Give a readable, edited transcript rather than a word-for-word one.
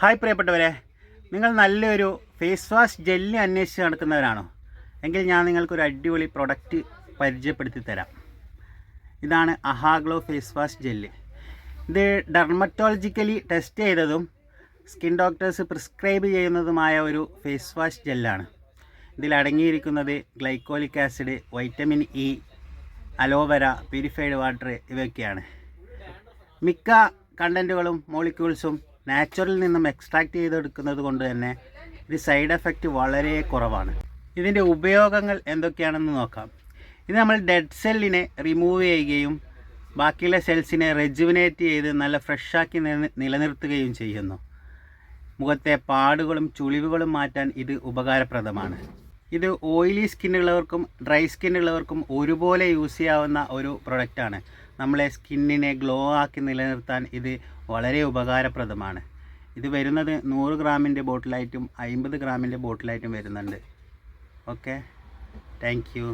Hi പ്രിയപ്പെട്ടവരെ, നിങ്ങൾ നല്ലൊരു ഫേസ് വാഷ് ജെല്ലി അന്വേഷിച്ച് നടക്കുന്നവരാണോ? എങ്കിൽ ഞാൻ നിങ്ങൾക്കൊരു അടിപൊളി പ്രൊഡക്റ്റ് പരിചയപ്പെടുത്തി തരാം. ഇതാണ് അഹാഗ്ലോ ഫേസ് വാഷ് ജെല്ലി. ഇത് ഡെർമറ്റോളജിക്കലി ടെസ്റ്റ് ചെയ്തതും സ്കിൻ ഡോക്ടേഴ്സ് പ്രിസ്ക്രൈബ് ചെയ്യുന്നതുമായ ഒരു ഫേസ് വാഷ് ജെല്ലാണ്. ഇതിൽ അടങ്ങിയിരിക്കുന്നത് glycolic acid, vitamin E, aloe vera, purified water ഇവയൊക്കെയാണ്. മിക്ക കണ്ടൻറ്റുകളും മോളിക്യൂൾസും നാച്ചുറൽ നിന്നും എക്സ്ട്രാക്ട് ചെയ്തെടുക്കുന്നത് കൊണ്ട് തന്നെ ഇത് സൈഡ് എഫക്റ്റ് വളരെ കുറവാണ്. ഇതിൻ്റെ ഉപയോഗങ്ങൾ എന്തൊക്കെയാണെന്ന് നോക്കാം. ഇത് നമ്മൾ ഡെഡ് സെല്ലിനെ റിമൂവ് ചെയ്യുകയും ബാക്കിയുള്ള സെൽസിനെ റെജുവിനേറ്റ് ചെയ്ത് നല്ല ഫ്രഷാക്കി നിലനിർത്തുകയും ചെയ്യുന്നു. മുഖത്തെ പാടുകളും ചുളിവുകളും മാറ്റാൻ ഇത് ഉപകാരപ്രദമാണ്. ഇത് ഓയിലി സ്കിന്നുള്ളവർക്കും ഡ്രൈ സ്കിന്നുള്ളവർക്കും ഒരുപോലെ യൂസ് ചെയ്യാവുന്ന ഒരു പ്രൊഡക്റ്റാണ്. നമ്മളെ സ്കിന്നിനെ ഗ്ലോ ആക്കി നിലനിർത്താൻ ഇത് വളരെ ഉപകാരപ്രദമാണ്. ഇത് വരുന്നത് 100 ഗ്രാമിൻ്റെ ബോട്ടിലായിട്ടും 50 ഗ്രാമിൻ്റെ ബോട്ടിലായിട്ടും വരുന്നുണ്ട്. Okay, thank you.